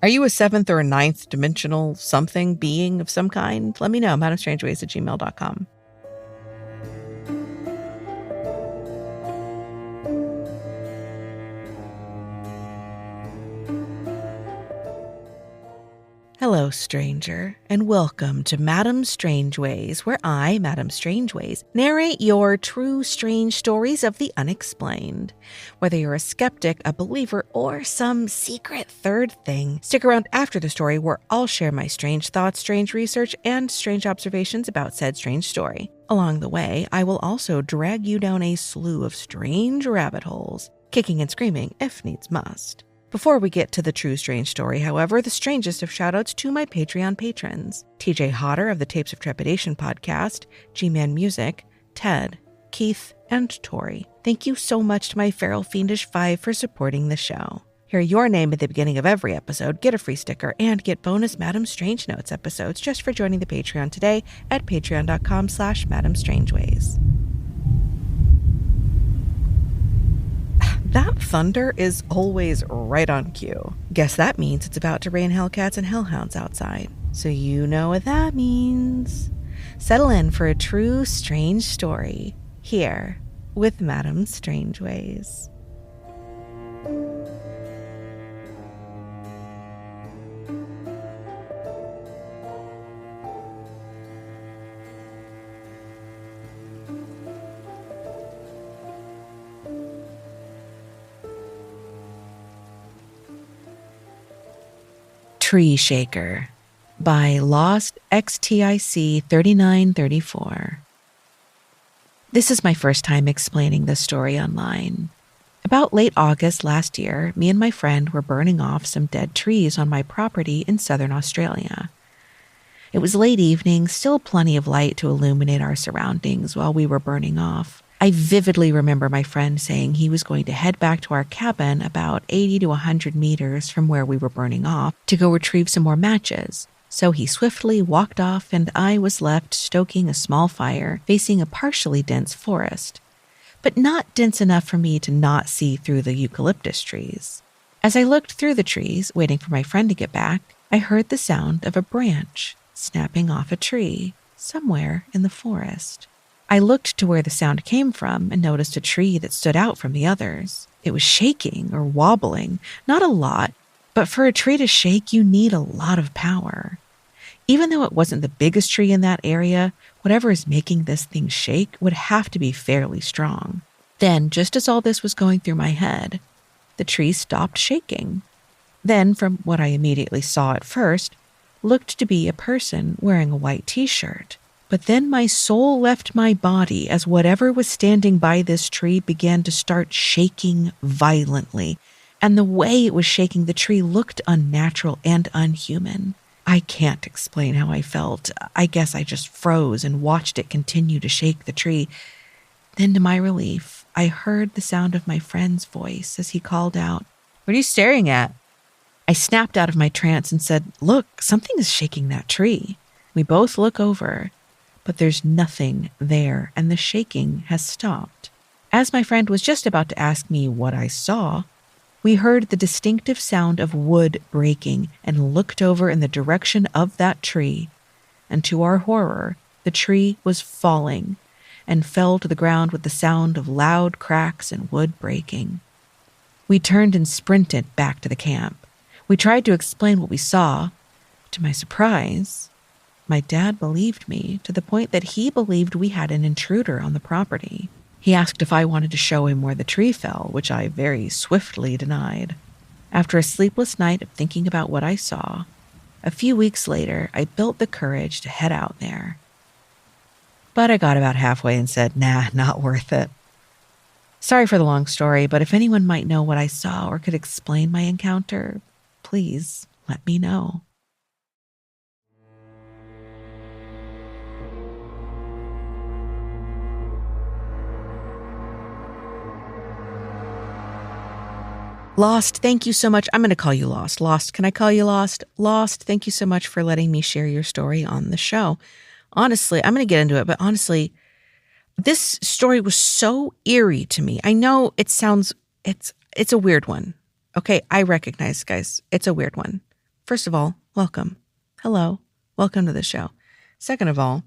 Are you a seventh or a ninth dimensional something being of some kind? Let me know. madamestrangeways@gmail.com. Hello, stranger, and welcome to Madame Strangeways, where I, Madame Strangeways, narrate your true strange stories of the unexplained. Whether you're a skeptic, a believer, or some secret third thing, stick around after the story where I'll share my strange thoughts, strange research, and strange observations about said strange story. Along the way, I will also drag you down a slew of strange rabbit holes, kicking and screaming if needs must. Before we get to the true strange story, however, the strangest of shoutouts to my Patreon patrons. TJ Hodder of the Tapes of Trepidation podcast, Gmanmusic, Ted, Keith, and Tori. Thank you so much to my Feral Fiendish 5 for supporting the show. Hear your name at the beginning of every episode, get a free sticker, and get bonus Madame Strange Notes episodes just for joining the Patreon today at patreon.com/madamestrangeways. That thunder is always right on cue. Guess that means it's about to rain hellcats and hellhounds outside. So you know what that means. Settle in for a true strange story here with Madame Strangeways. Tree Shaker by Lost XTIC 3934. This is my first time explaining this story online. About late August last year, me and my friend were burning off some dead trees on my property in southern Australia. It was late evening, still plenty of light to illuminate our surroundings while we were burning off. I vividly remember my friend saying he was going to head back to our cabin about 80 to 100 meters from where we were burning off to go retrieve some more matches. So he swiftly walked off and I was left stoking a small fire facing a partially dense forest, but not dense enough for me to not see through the eucalyptus trees. As I looked through the trees, waiting for my friend to get back, I heard the sound of a branch snapping off a tree somewhere in the forest. I looked to where the sound came from and noticed a tree that stood out from the others. It was shaking or wobbling, not a lot, but for a tree to shake, you need a lot of power. Even though it wasn't the biggest tree in that area, whatever is making this thing shake would have to be fairly strong. Then, just as all this was going through my head, the tree stopped shaking. Then, from what I immediately saw at first, looked to be a person wearing a white t-shirt. But then my soul left my body as whatever was standing by this tree began to start shaking violently, and the way it was shaking the tree looked unnatural and unhuman. I can't explain how I felt. I guess I just froze and watched it continue to shake the tree. Then, to my relief, I heard the sound of my friend's voice as he called out, "What are you staring at?" I snapped out of my trance and said, "Look, something is shaking that tree." We both look over, but there's nothing there, and the shaking has stopped. As my friend was just about to ask me what I saw, we heard the distinctive sound of wood breaking and looked over in the direction of that tree, and to our horror, the tree was falling and fell to the ground with the sound of loud cracks and wood breaking. We turned and sprinted back to the camp. We tried to explain what we saw. To my surprise, my dad believed me to the point that he believed we had an intruder on the property. He asked if I wanted to show him where the tree fell, which I very swiftly denied. After a sleepless night of thinking about what I saw, a few weeks later, I built the courage to head out there. But I got about halfway and said, nah, not worth it. Sorry for the long story, but if anyone might know what I saw or could explain my encounter, please let me know. Lost, thank you so much. I'm going to call you Lost. Lost, can I call you Lost? Lost, thank you so much for letting me share your story on the show. Honestly, I'm going to get into it, but honestly, this story was so eerie to me. I know it sounds, it's a weird one. Okay, I recognize, guys, it's a weird one. First of all, welcome. Hello. Welcome to the show. Second of all,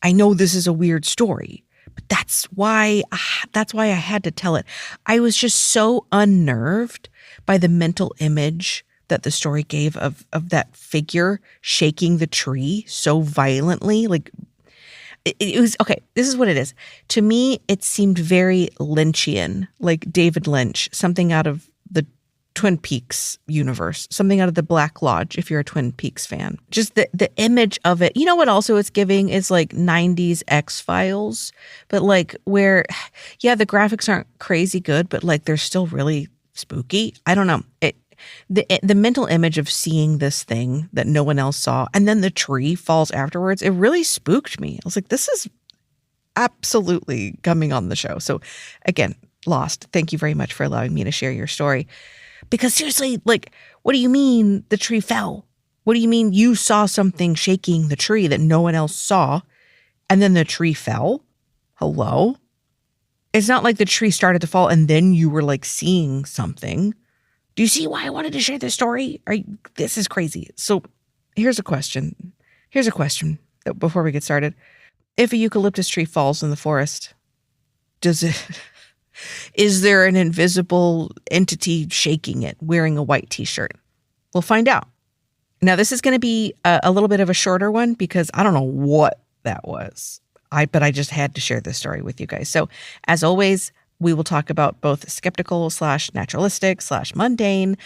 I know this is a weird story, but that's why I had to tell it. I was just so unnerved by the mental image that the story gave of that figure shaking the tree so violently. Like it was, okay, this is what it is. To me, it seemed very Lynchian, like David Lynch, something out of the Twin Peaks universe, something out of the Black Lodge, if you're a Twin Peaks fan. Just the image of it. You know what also it's giving is like 90s X-Files, but like where, yeah, the graphics aren't crazy good, but like they're still really spooky. I don't know. The mental image of seeing this thing that no one else saw, and then the tree falls afterwards, it really spooked me. I was like, this is absolutely coming on the show. So again, Lost, thank you very much for allowing me to share your story. Because seriously, like, what do you mean the tree fell? What do you mean you saw something shaking the tree that no one else saw, and then the tree fell? Hello? It's not like the tree started to fall and then you were like seeing something. Do you see why I wanted to share this story? This is crazy. So here's a question. Before we get started. If a eucalyptus tree falls in the forest, is there an invisible entity shaking it, wearing a white t-shirt? We'll find out. Now, this is going to be a little bit of a shorter one because I don't know what that was. But I just had to share this story with you guys. So as always, we will talk about both skeptical / naturalistic / mundane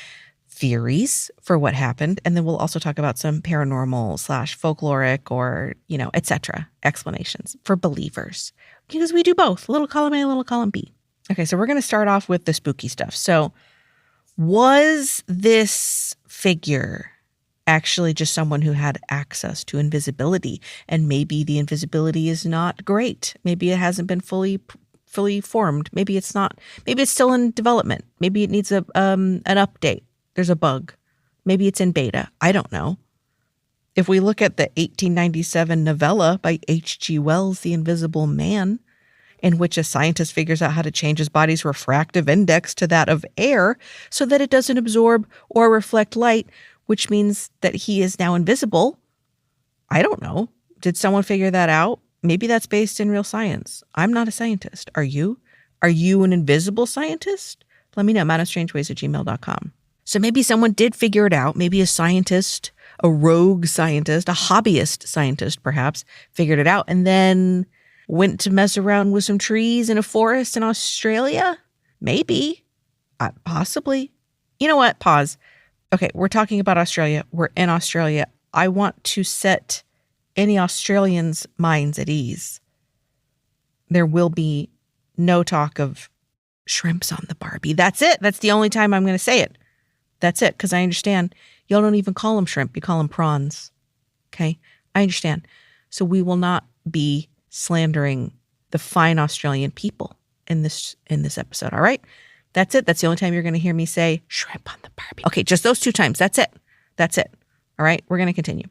theories for what happened. And then we'll also talk about some paranormal / folkloric or, etc. explanations for believers. Because we do both, little column A, little column B. Okay, so we're going to start off with the spooky stuff. So was this figure actually just someone who had access to invisibility? And maybe the invisibility is not great. Maybe it hasn't been fully formed. Maybe it's not. Maybe it's still in development. Maybe it needs an update. There's a bug. Maybe it's in beta. I don't know. If we look at the 1897 novella by H.G. Wells, The Invisible Man, in which a scientist figures out how to change his body's refractive index to that of air so that it doesn't absorb or reflect light, which means that he is now invisible. I don't know. Did someone figure that out? Maybe that's based in real science. I'm not a scientist. Are you? Are you an invisible scientist? Let me know, madamestrangeways@gmail.com. So maybe someone did figure it out. Maybe a scientist, a rogue scientist, a hobbyist scientist perhaps, figured it out and then went to mess around with some trees in a forest in Australia? Maybe. Possibly. You know what? Pause. Okay, we're talking about Australia. We're in Australia. I want to set any Australians' minds at ease. There will be no talk of shrimps on the Barbie. That's it. That's the only time I'm going to say it. That's it, because I understand. Y'all don't even call them shrimp. You call them prawns. Okay? I understand. So we will not be slandering the fine Australian people in this episode. All right? That's it. That's the only time you're going to hear me say shrimp on the Barbie. Okay, just those 2 times. That's it. All right? We're going to continue.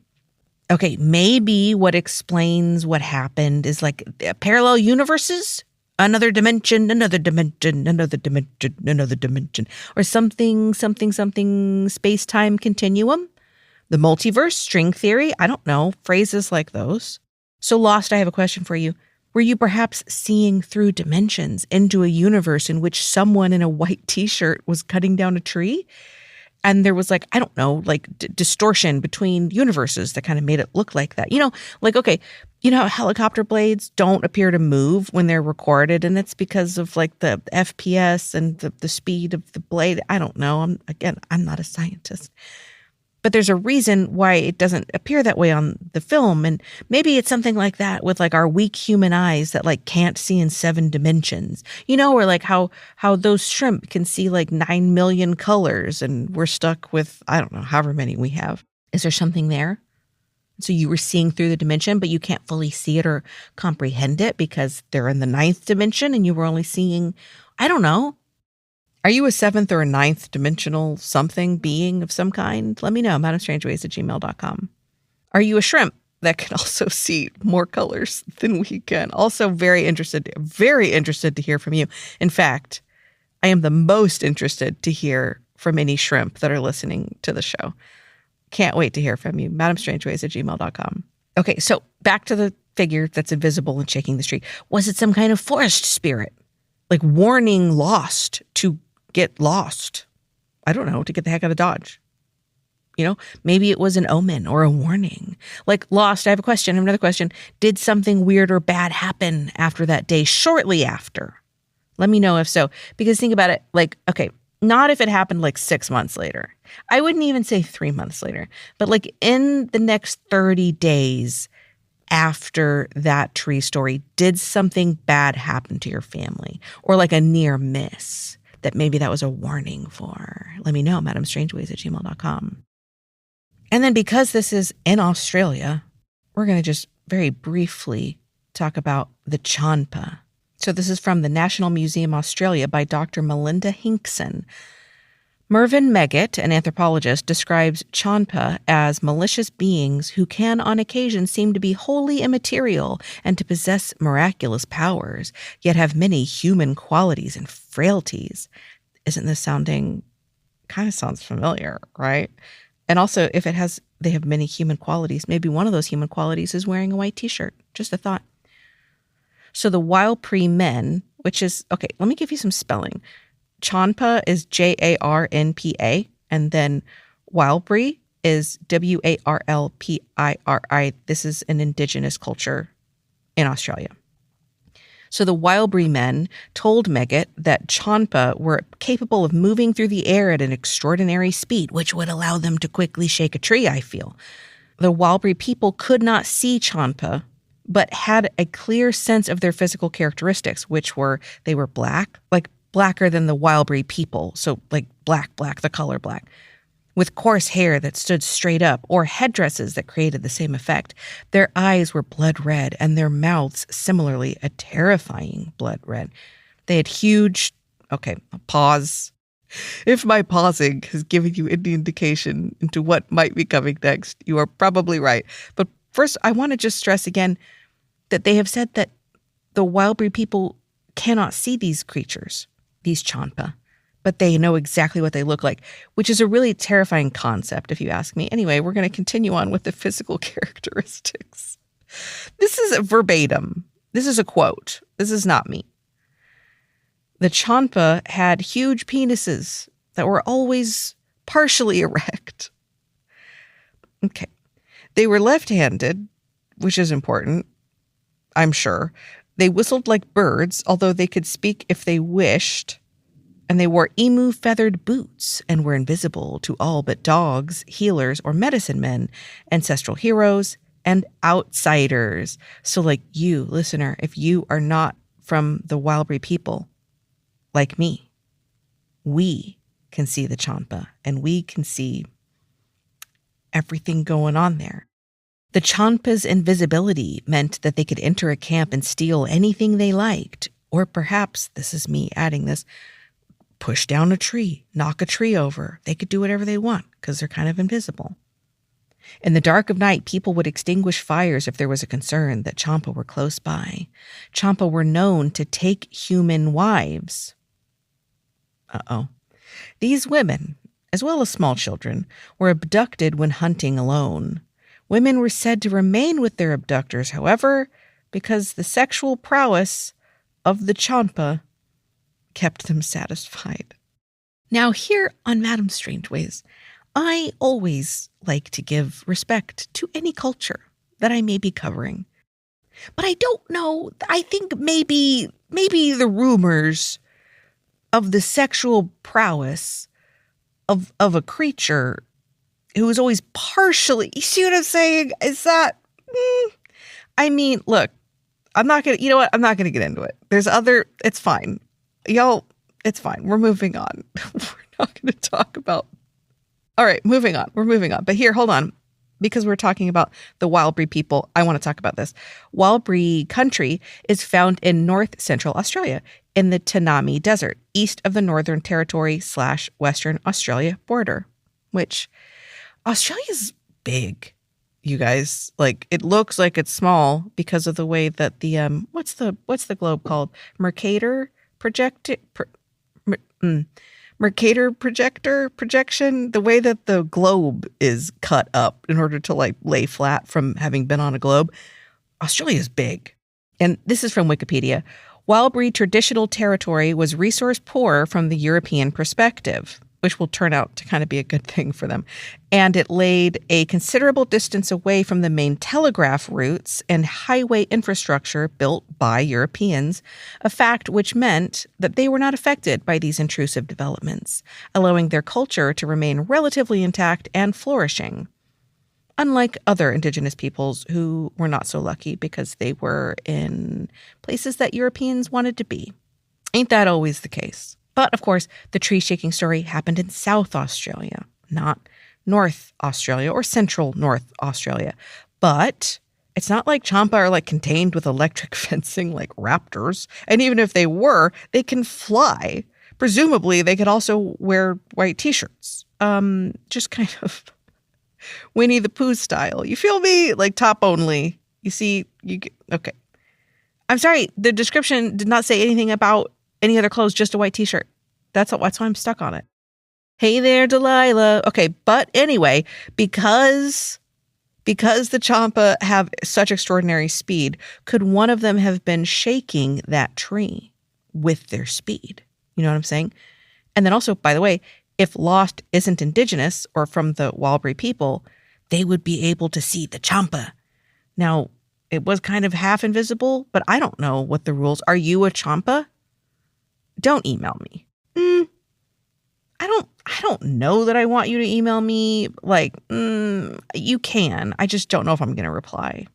Okay, maybe what explains what happened is like parallel universes, another dimension, or something, space-time continuum, the multiverse, string theory, I don't know, phrases like those. So Lost, I have a question for you. Were you perhaps seeing through dimensions into a universe in which someone in a white t-shirt was cutting down a tree? And there was like, I don't know, like distortion between universes that kind of made it look like that. Like, okay, you know how helicopter blades don't appear to move when they're recorded, and it's because of like the FPS and the speed of the blade. I don't know. I'm not a scientist. But there's a reason why it doesn't appear that way on the film. And maybe it's something like that with like our weak human eyes that like can't see in 7 dimensions, or like how those shrimp can see like 9 million colors and we're stuck with, I don't know, however many we have. Is there something there? So you were seeing through the dimension, but you can't fully see it or comprehend it because they're in the 9th dimension and you were only seeing, I don't know. Are you a 7th or a 9th dimensional something being of some kind? Let me know, madamestrangeways@gmail.com. Are you a shrimp that can also see more colors than we can? Also very interested to hear from you. In fact, I am the most interested to hear from any shrimp that are listening to the show. Can't wait to hear from you. madamestrangeways@gmail.com. Okay, so back to the figure that's invisible and shaking the street. Was it some kind of forest spirit? Like warning lost to get lost? I don't know, to get the heck out of Dodge. You know, maybe it was an omen or a warning. Like Lost, I have a question, another question. Did something weird or bad happen after that day, shortly after? Let me know if so. Because think about it, like, okay, not if it happened like 6 months later. I wouldn't even say 3 months later. But like in the next 30 days after that tree story, did something bad happen to your family? Or like a near miss that maybe that was a warning for? Let me know, madamestrangeways@gmail.com. And then because this is in Australia, we're going to just very briefly talk about the Chanpa. So this is from the National Museum Australia by Dr. Melinda Hinkson. Mervyn Meggitt, an anthropologist, describes Chanpa as malicious beings who can on occasion seem to be wholly immaterial and to possess miraculous powers, yet have many human qualities and frailties. Isn't this sounding, kind of sounds familiar, right? And also, if they have many human qualities, maybe one of those human qualities is wearing a white t-shirt. Just a thought. So the Warlpiri men, which is, okay, let me give you some spelling. Chanpa is Jarnpa, and then Warlpiri is Warlpiri. This is an indigenous culture in Australia. So the Warlpiri men told Meggitt that Chanpa were capable of moving through the air at an extraordinary speed, which would allow them to quickly shake a tree, I feel. The Warlpiri people could not see Chanpa, but had a clear sense of their physical characteristics, which were they were black, like blacker than the Warlpiri people. So like black, the color black, with coarse hair that stood straight up, or headdresses that created the same effect. Their eyes were blood red, and their mouths similarly a terrifying blood red. They had huge, okay, pause. If my pausing has given you any indication into what might be coming next, you are probably right. But first, I want to just stress again that they have said that the Warlpiri people cannot see these creatures, these Chanpa, but they know exactly what they look like, which is a really terrifying concept, if you ask me. Anyway, we're going to continue on with the physical characteristics. This is verbatim. This is a quote. This is not me. The Chanpa had huge penises that were always partially erect. Okay. They were left-handed, which is important, I'm sure. They whistled like birds, although they could speak if they wished. And they wore emu-feathered boots and were invisible to all but dogs, healers, or medicine men, ancestral heroes, and outsiders. So like you, listener, if you are not from the Warlpiri people, like me, we can see the Chanpa, and we can see everything going on there. The Chanpa's invisibility meant that they could enter a camp and steal anything they liked, or perhaps, this is me adding this, push down a tree, knock a tree over. They could do whatever they want because they're kind of invisible. In the dark of night, people would extinguish fires if there was a concern that Chanpa were close by. Chanpa were known to take human wives. These women, as well as small children, were abducted when hunting alone. Women were said to remain with their abductors, however, because the sexual prowess of the Chanpa kept them satisfied. Now, here on Madame Strangeways, I always like to give respect to any culture that I may be covering. But I don't know, I think maybe the rumors of the sexual prowess of a creature who is always partially, you see what I'm saying? Is that, I mean, look, I'm not going to, you know what? I'm not going to get into it. It's fine. Y'all, it's fine. We're moving on. We're not going to talk about, all right, moving on. We're moving on. But here, hold on. Because we're talking about the Warlpiri people, I want to talk about this. Warlpiri country is found in north central Australia in the Tanami Desert, east of the Northern Territory / Western Australia border, which Australia's big, you guys. Like, it looks like it's small because of the way that the, what's the globe called? Mercator Mercator projection, the way that the globe is cut up in order to like lay flat from having been on a globe. Australia is big. And this is from Wikipedia. Wildberry traditional territory was resource poor from the European perspective, which will turn out to kind of be a good thing for them. And it laid a considerable distance away from the main telegraph routes and highway infrastructure built by Europeans, a fact which meant that they were not affected by these intrusive developments, allowing their culture to remain relatively intact and flourishing. Unlike other indigenous peoples who were not so lucky because they were in places that Europeans wanted to be. Ain't that always the case? But, of course, the tree-shaking story happened in South Australia, not North Australia or Central North Australia. But it's not like Champa are like contained with electric fencing like raptors. And even if they were, they can fly. Presumably, they could also wear white T-shirts. Just kind of Winnie the Pooh style. You feel me? Like top only. You see, okay. I'm sorry, the description did not say anything about any other clothes, just a white T-shirt. That's why I'm stuck on it. Hey there, Delilah. Okay, but anyway, because the Champa have such extraordinary speed, could one of them have been shaking that tree with their speed? You know what I'm saying? And then also, by the way, if Lost isn't indigenous or from the Wildberry people, they would be able to see the Champa. Now, it was kind of half invisible, but I don't know what the rules. Are you a Champa? Don't email me. I don't know that I want you to email me. Like, you can. I just don't know if I'm going to reply.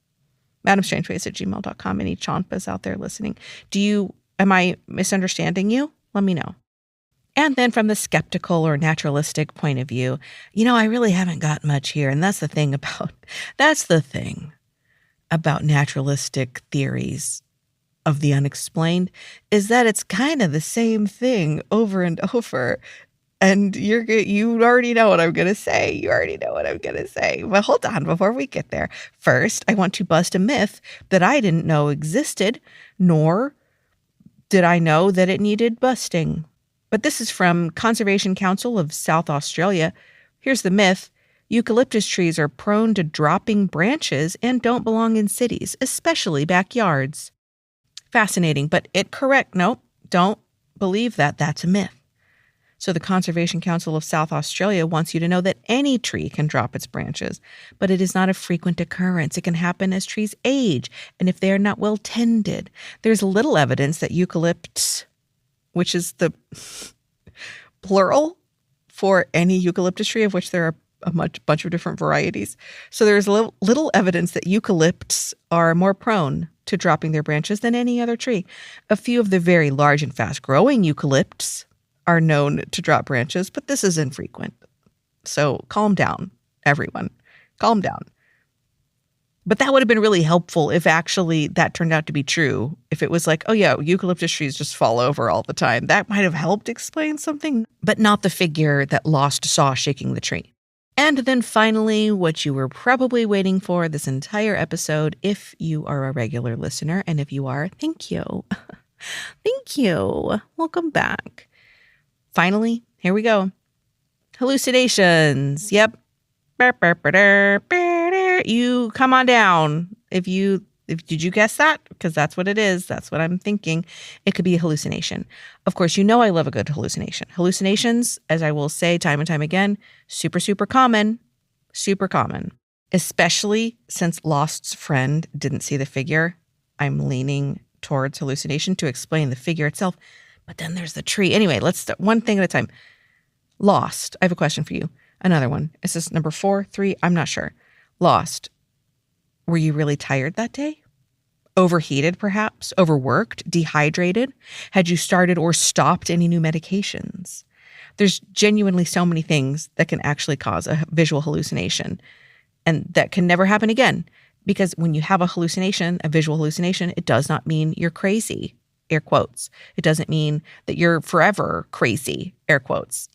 madamestrangeways@gmail.com. Any Champas out there listening? Am I misunderstanding you? Let me know. And then from the skeptical or naturalistic point of view, I really haven't got much here. And that's the thing about naturalistic theories of the unexplained, is that it's kind of the same thing over and over. And you already know what I'm going to say. But hold on, before we get there. First, I want to bust a myth that I didn't know existed, nor did I know that it needed busting. But this is from Conservation Council of South Australia. Here's the myth. Eucalyptus trees are prone to dropping branches and don't belong in cities, especially backyards. Fascinating, but nope, don't believe that. That's a myth. So the Conservation Council of South Australia wants you to know that any tree can drop its branches, but it is not a frequent occurrence. It can happen as trees age, and if they are not well tended. There's little evidence that eucalypts, which is the plural for any eucalyptus tree, of which there are a bunch of different varieties. So there's little evidence that eucalypts are more prone to dropping their branches than any other tree. A few of the very large and fast-growing eucalypts are known to drop branches, but this is infrequent. So calm down, everyone. Calm down. But that would have been really helpful if actually that turned out to be true. If it was like, oh yeah, eucalyptus trees just fall over all the time. That might have helped explain something, but not the figure that Lost saw shaking the tree. And then finally, what you were probably waiting for this entire episode, if you are a regular listener, and if you are, thank you. Thank you. Welcome back. Finally, here we go. Hallucinations. Yep. You come on down. Did you guess that? Because that's what it is. That's what I'm thinking. It could be a hallucination. Of course, I love a good hallucination. Hallucinations, as I will say time and time again, super, super common. Super common. Especially since Lost's friend didn't see the figure. I'm leaning towards hallucination to explain the figure itself. But then there's the tree. Anyway, let's start one thing at a time. Lost. I have a question for you. Another one. Is this number 4, 3? I'm not sure. Lost. Were you really tired that day? Overheated, perhaps? Overworked? Dehydrated? Had you started or stopped any new medications? There's genuinely so many things that can actually cause a visual hallucination, and that can never happen again. Because when you have a hallucination, a visual hallucination, it does not mean you're crazy, air quotes. It doesn't mean that you're forever crazy, air quotes.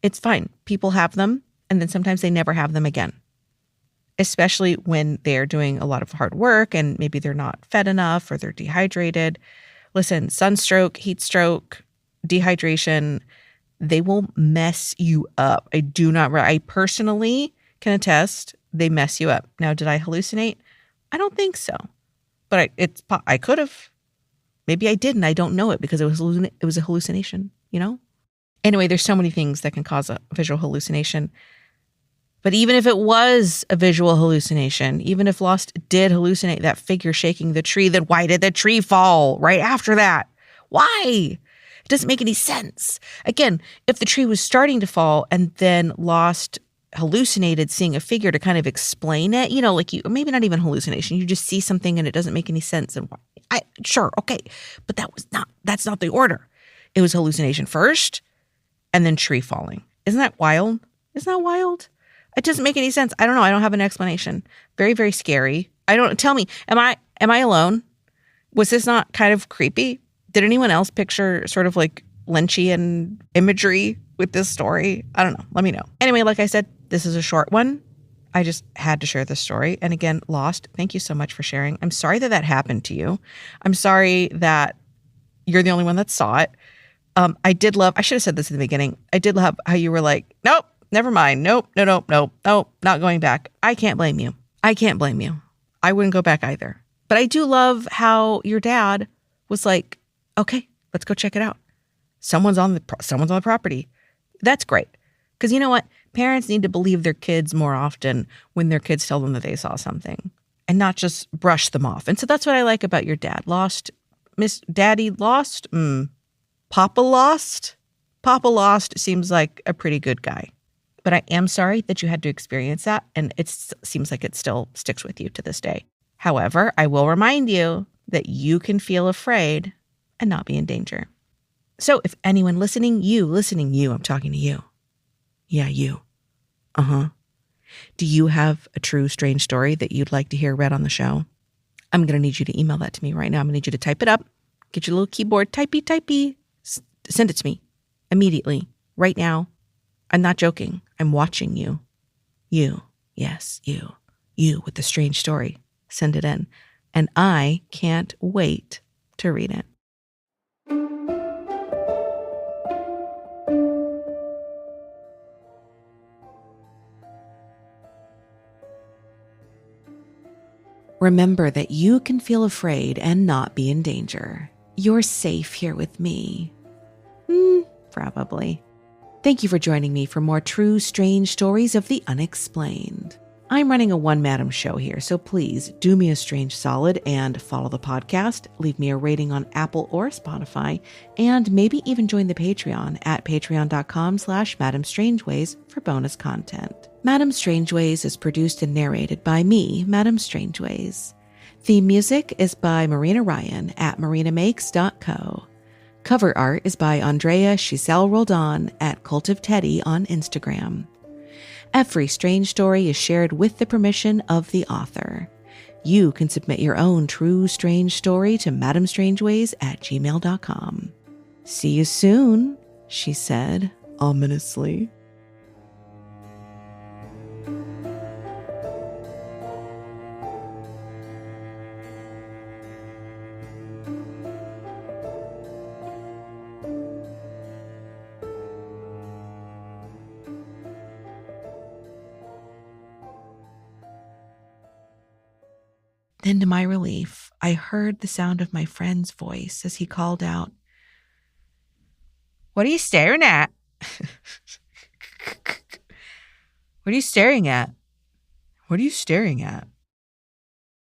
It's fine. People have them, and then sometimes they never have them again. Especially when they're doing a lot of hard work and maybe they're not fed enough or they're dehydrated. Listen, sunstroke, heat stroke, dehydration, they will mess you up. I personally can attest they mess you up. Now, did I hallucinate? I don't think so. But I could have. Maybe I didn't. I don't know it because it was a hallucination, you know? Anyway, there's so many things that can cause a visual hallucination. But even if it was a visual hallucination, even if Lost did hallucinate that figure shaking the tree, then why did the tree fall right after that? Why? It doesn't make any sense. Again, if the tree was starting to fall and then Lost hallucinated seeing a figure to kind of explain it, you know, like maybe not even hallucination, you just see something and it doesn't make any sense. And sure, okay. But that's not the order. It was hallucination first and then tree falling. Isn't that wild? Isn't that wild? It doesn't make any sense. I don't know. I don't have an explanation. Very, very scary. Tell me, am I alone? Was this not kind of creepy? Did anyone else picture sort of like Lynchian imagery with this story? I don't know. Let me know. Anyway, like I said, this is a short one. I just had to share this story. And again, Lost, thank you so much for sharing. I'm sorry that happened to you. I'm sorry that you're the only one that saw it. I should have said this in the beginning. I did love how you were like, nope. Never mind. Nope, not going back. I can't blame you. I wouldn't go back either. But I do love how your dad was like, okay, let's go check it out. Someone's on the property. That's great. Because you know what? Parents need to believe their kids more often when their kids tell them that they saw something and not just brush them off. And so that's what I like about your dad. Daddy lost? Papa lost? Papa lost seems like a pretty good guy. But I am sorry that you had to experience that, and it seems like it still sticks with you to this day. However, I will remind you that you can feel afraid and not be in danger. So if anyone listening, I'm talking to you. Yeah, you. Do you have a true strange story that you'd like to hear read on the show? I'm going to need you to email that to me right now. I'm going to need you to type it up, get your little keyboard, typey, send it to me immediately, right now. I'm not joking. I'm watching you. You. Yes, you. You with the strange story. Send it in. And I can't wait to read it. Remember that you can feel afraid and not be in danger. You're safe here with me. Probably. Thank you for joining me for more true, strange stories of the unexplained. I'm running a one-madam show here, so please do me a strange solid and follow the podcast, leave me a rating on Apple or Spotify, and maybe even join the Patreon at patreon.com/madamestrangeways for bonus content. Madame Strangeways is produced and narrated by me, Madame Strangeways. Theme music is by Marina Ryan at marinamakes.co. Cover art is by Andrea Giselle Roldan at Cult of Teddy on Instagram. Every strange story is shared with the permission of the author. You can submit your own true strange story to madamestrangeways@gmail.com. See you soon, she said ominously. Then, to my relief, I heard the sound of my friend's voice as he called out, "What are you staring at?" What are you staring at? What are you staring at?